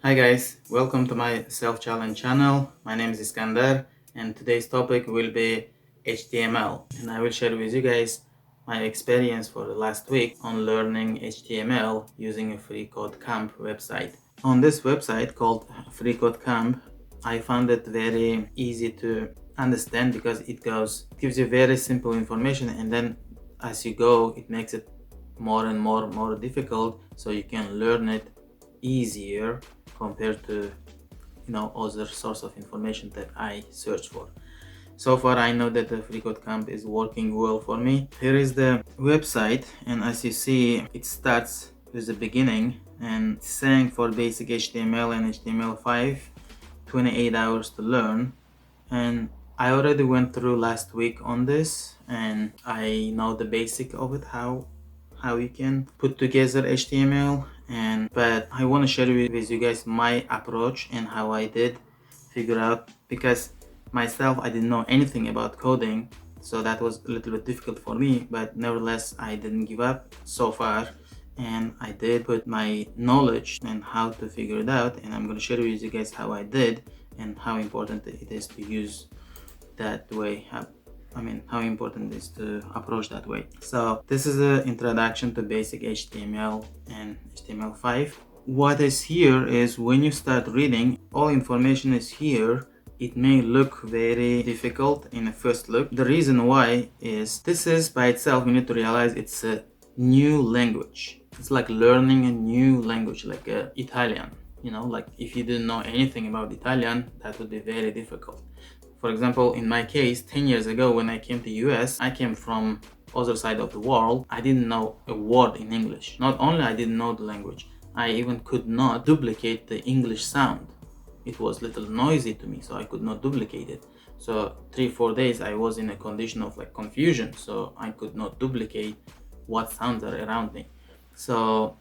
Hi guys, welcome to my self-challenge channel. My name is Iskandar and today's topic will be HTML, and I will share with you guys my experience for the last week on learning HTML using a free code camp website. On this website called free code camp, I found it very easy to understand because it gives you very simple information, and then as you go it makes it more and more difficult so you can learn it easier compared to other source of information that I search for. So far I know that the free code camp is working well for me. Here is the website, and as you see it starts with the beginning and it's saying for basic HTML and HTML5 28 hours to learn, and I already went through last week on this and I know the basic of it, how you can put together HTML, but I want to share with you guys my approach and how I did figure out, because myself I didn't know anything about coding, so that was a little bit difficult for me, but nevertheless I didn't give up so far and I did put my knowledge and how to figure it out, and I'm going to share with you guys how I did and how important it is to use that way. How important it is to approach that way. So this is an introduction to basic HTML and HTML5. What is here is when you start reading, all information is here. It may look very difficult in a first look. The reason why is this is by itself, you need to realize it's a new language. It's like learning a new language, like Italian. Like if you didn't know anything about Italian, that would be very difficult. For example, in my case, 10 years ago when I came to US, I came from other side of the world. I didn't know a word in English. Not only I didn't know the language, I even could not duplicate the English sound. It was a little noisy to me, so I could not duplicate it. So 3-4 days I was in a condition of like confusion, so I could not duplicate what sounds are around me. So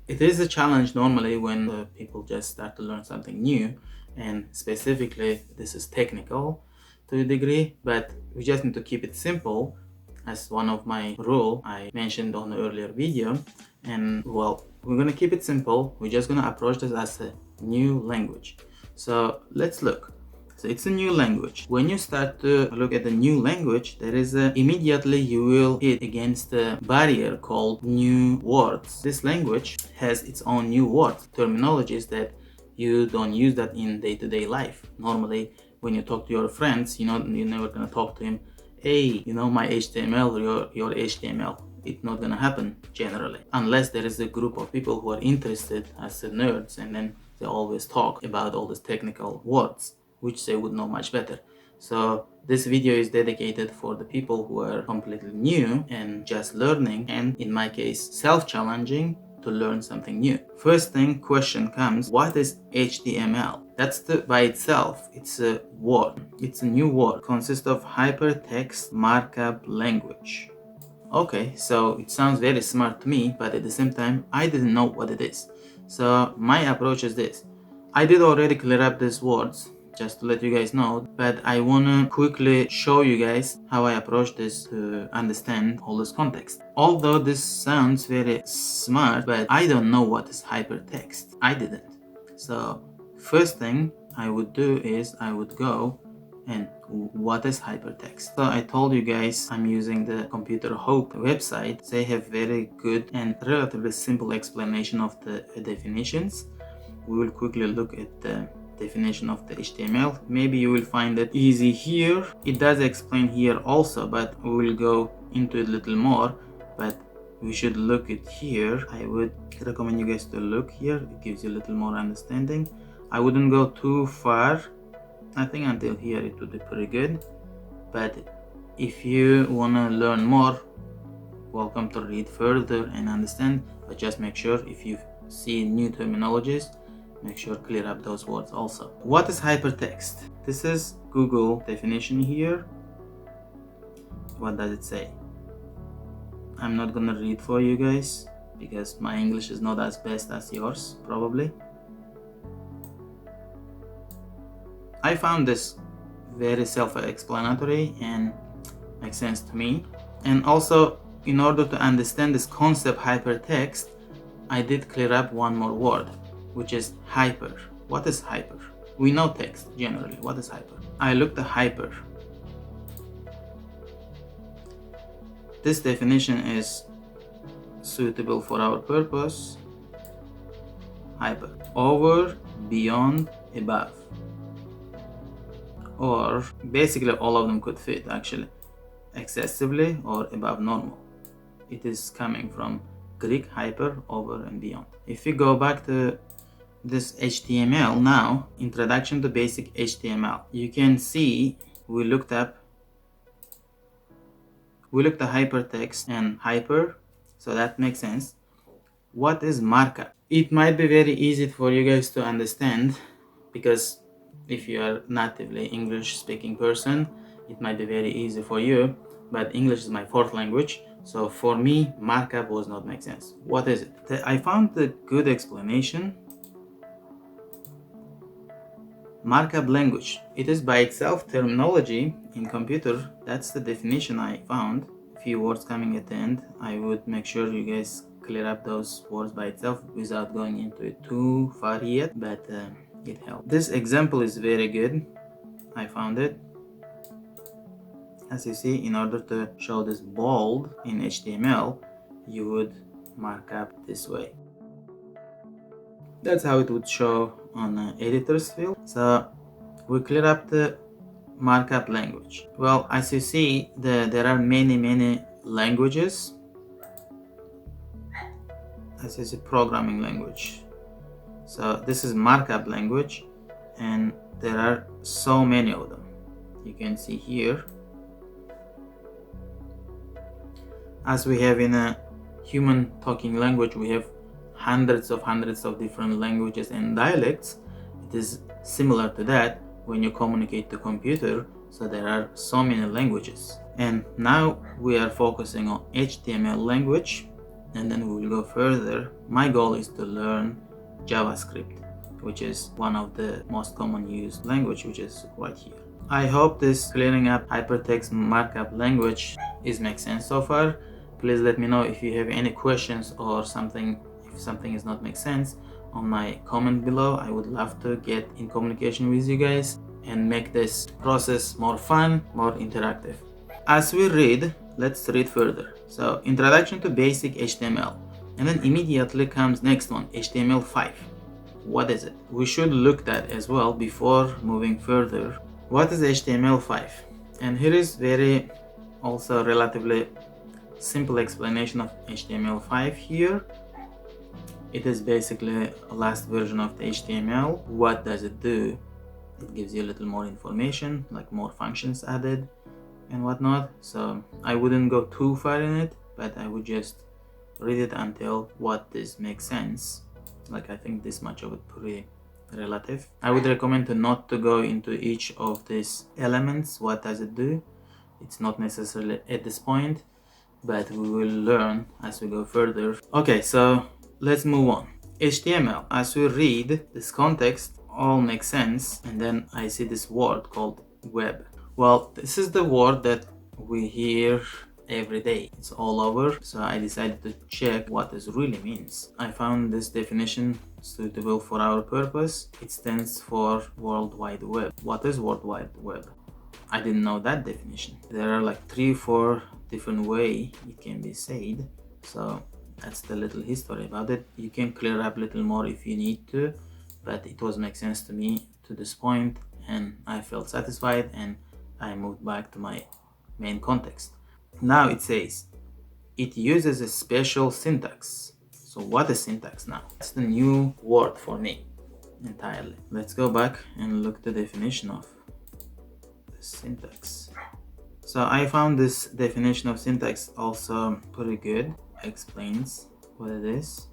it is a challenge normally when people just start to learn something new, and specifically this is technical to a degree, but we just need to keep it simple as one of my rule I mentioned on the earlier video. And well, we're gonna keep it simple. We're just gonna approach this as a new language. So let's look. So it's a new language. When you start to look at the new language, there is immediately you will hit against a barrier called new words. This language has its own new words, terminologies that you don't use that in day-to-day life. Normally, when you talk to your friends, you're never gonna talk to him, hey, my HTML or your HTML. It's not gonna happen generally, unless there is a group of people who are interested as nerds, and then they always talk about all these technical words, which they would know much better. So this video is dedicated for the people who are completely new and just learning, and in my case, self-challenging to learn something new. First thing, question comes, what is HTML? That's by itself, it's a word. It's a new word. Consists of hypertext markup language. Okay, so it sounds very smart to me, but at the same time, I didn't know what it is. So my approach is this. I did already clear up these words, just to let you guys know, but I wanna quickly show you guys how I approach this to understand all this context. Although this sounds very smart, but I don't know what is hypertext. I didn't. So first thing I would do is I would go and what is hypertext. So I told you guys I'm using the Computer Hope website. They have very good and relatively simple explanation of the definitions. We will quickly look at the definition of the HTML. Maybe you will find it easy here. It does explain here also, but we will go into it a little more, but we should look at here. I would recommend you guys to look here. It gives you a little more understanding. I wouldn't go too far. I think until here it would be pretty good, but if you want to learn more, welcome to read further and understand, but just make sure if you see new terminologies, make sure clear up those words also. What is hypertext? This is Google definition here. What does it say? I'm not gonna read for you guys because my English is not as best as yours probably. I found this very self-explanatory and makes sense to me. And also, in order to understand this concept hypertext, I did clear up one more word, which is hyper. What is hyper? We know text generally. What is hyper? I looked at hyper. This definition is suitable for our purpose. Hyper: over, beyond, above. Or basically all of them could fit actually. Excessively or above normal. It is coming from Greek hyper, over and beyond. If we go back to this HTML now, introduction to basic HTML, you can see we looked at hypertext and hyper, so that makes sense. What is markup? It might be very easy for you guys to understand, because if you are natively English speaking person, it might be very easy for you, but English is my fourth language, so for me markup was not make sense. What is it? I found a good explanation. Markup language. It is by itself terminology in computer. That's the definition I found. A few words coming at the end. I would make sure you guys clear up those words by itself without going into it too far yet, but it helped. This example is very good. I found it. As you see, in order to show this bold in HTML, you would mark up this way. That's how it would show on editor's field. So we clear up the markup language. Well, as you see, there are many languages. As you see, programming language. So this is markup language, and there are so many of them. You can see here. As we have in a human talking language, we have hundreds of different languages and dialects. It is similar to that when you communicate to computer, so there are so many languages. And now we are focusing on HTML language, and then we will go further. My goal is to learn JavaScript, which is one of the most common used language, which is right here. I hope this clearing up hypertext markup language is make sense so far. Please let me know if you have any questions or something. If something is not make sense, on my comment below. I would love to get in communication with you guys and make this process more fun, more interactive. As we read, let's read further. So introduction to basic HTML, and then immediately comes next one, HTML5. What is it? We should look that as well before moving further. What is HTML5? And here is very also relatively simple explanation of HTML5 here. It is basically a last version of the HTML. What does it do? It gives you a little more information, like more functions added and whatnot. So I wouldn't go too far in it, but I would just read it until what this makes sense. Like I think this much of it pretty relative. I would recommend not to go into each of these elements. What does it do? It's not necessarily at this point, but we will learn as we go further. Okay, so let's move on. HTML, as we read this context, all makes sense, and then I see this word called web. Well, this is the word that we hear every day. It's all over, so I decided to check what this really means. I found this definition suitable for our purpose. It stands for World Wide Web. What is World Wide Web? I didn't know that definition. There are like 3-4 different ways it can be said, so that's the little history about it. You can clear up a little more if you need to, but it was make sense to me to this point, and I felt satisfied, and I moved back to my main context. Now it says it uses a special syntax. So what is syntax now? It's the new word for me entirely. Let's go back and look the definition of the syntax. So I found this definition of syntax also pretty good. Explains what it is,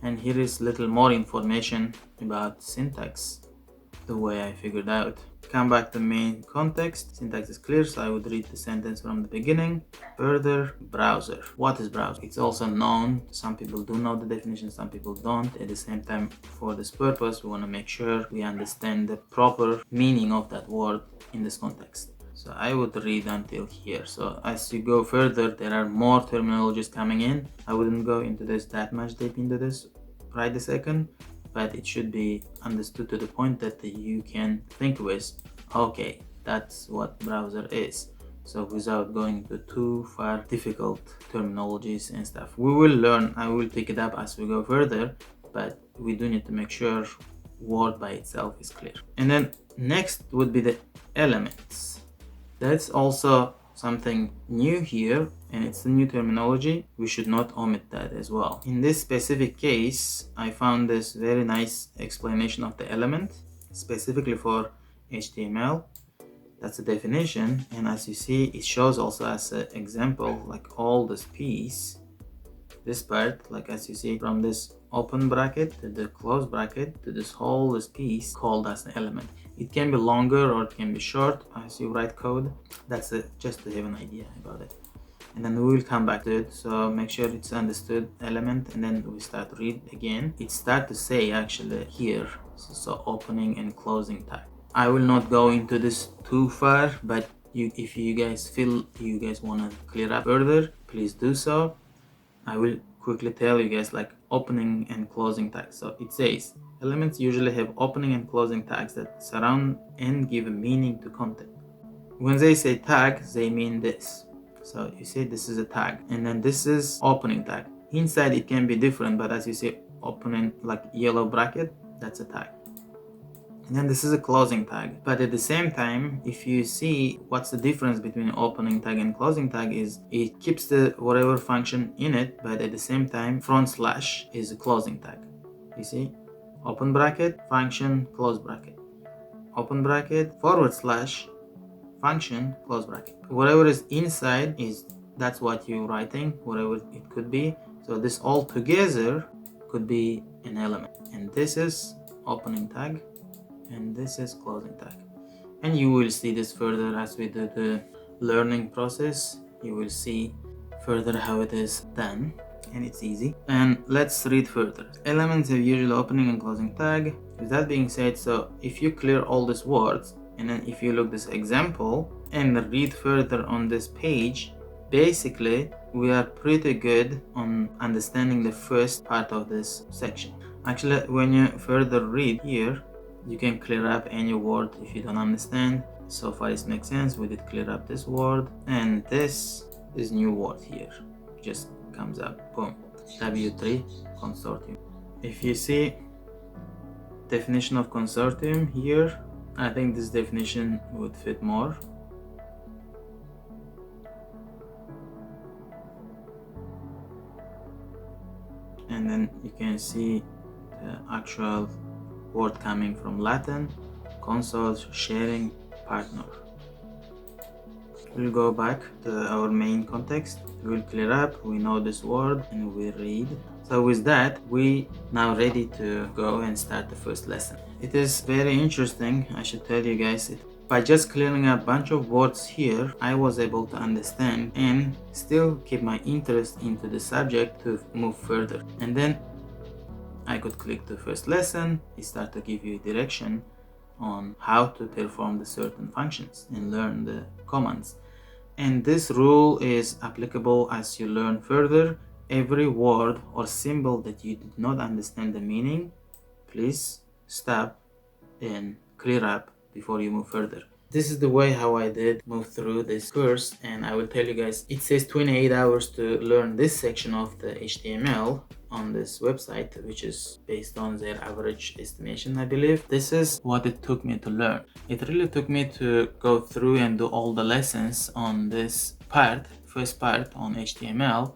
and here is little more information about syntax, the way I figured out. Come back to main context. Syntax is clear, so I would read the sentence from the beginning. Further, browser. What is browser? It's also known. Some people do know the definition, some people don't. At the same time, for this purpose, we want to make sure we understand the proper meaning of that word in this context. So I would read until here. So as you go further, there are more terminologies coming in. I wouldn't go into this that much deep into this right this second. but it should be understood to the point that you can think with, okay, that's what browser is. So without going to too far difficult terminologies and stuff. We will learn, I will pick it up as we go further, but we do need to make sure Word by itself is clear. And then next would be the elements. That's also something new here, and it's a new terminology. We should not omit that as well. In this specific case, I found this very nice explanation of the element, specifically for HTML. That's the definition, and as you see, it shows also as an example, like all this piece, this part, like as you see from this open bracket to the close bracket to this piece called as an element. It can be longer or it can be short as you write code. That's just to have an idea about it. And then we will come back to it, so make sure it's understood element, and then we start to read again. It starts to say actually here, so opening and closing tag. I will not go into this too far, but if you guys feel you guys want to clear up further, please do so. I will quickly tell you guys like opening and closing tags. So it says elements usually have opening and closing tags that surround and give a meaning to content. When they say tag, they mean this. So you see this is a tag, and then this is opening tag. Inside it can be different, but as you see opening like yellow bracket, that's a tag. And then this is a closing tag, but at the same time, if you see what's the difference between opening tag and closing tag is it keeps the whatever function in it, but at the same time front slash is a closing tag. You see, open bracket, function, close bracket, open bracket, forward slash, function, close bracket. Whatever is inside is that's what you're writing, whatever it could be. So this all together could be an element, and this is opening tag and this is closing tag. And you will see this further as we do the learning process. You will see further how it is done, and it's easy. And let's read further. Elements have usually opening and closing tag. With that being said, so if you clear all these words, and then if you look this example and read further on this page, basically we are pretty good on understanding the first part of this section. Actually, when you further read here, you can clear up any word if you don't understand. So far it makes sense. We did clear up this word, and this is new word here. Just comes up, boom. W3 consortium. If you see definition of consortium here, I think this definition would fit more. And then you can see the actual word coming from Latin, console, sharing, partner. We'll go back to our main context. We'll clear up, we know this word, and we read. So with that, we now ready to go and start the first lesson. It is very interesting, I should tell you guys. By just clearing up a bunch of words here, I was able to understand and still keep my interest into the subject to move further. And then I could click the first lesson. It starts to give you direction on how to perform the certain functions and learn the commands. And this rule is applicable as you learn further. Every word or symbol that you did not understand the meaning, please stop and clear up before you move further. This is the way how I did move through this course, and I will tell you guys, it says 28 hours to learn this section of the HTML on this website, which is based on their average estimation, I believe. This is what it took me to learn. It really took me to go through and do all the lessons on this part, first part on HTML,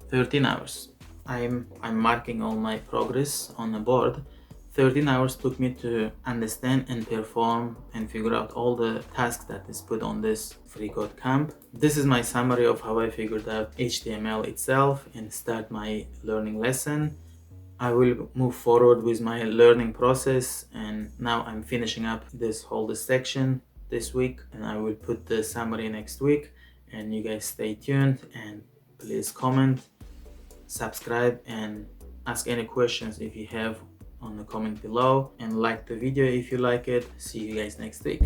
13 hours. I'm marking all my progress on a board. 13 hours took me to understand and perform and figure out all the tasks that is put on this free code camp. This is my summary of how I figured out HTML itself and start my learning lesson. I will move forward with my learning process, and now I'm finishing up this whole section this week, and I will put the summary next week. And you guys stay tuned and please comment, subscribe, and ask any questions if you have on the comment below, and like the video if you like it. See you guys next week.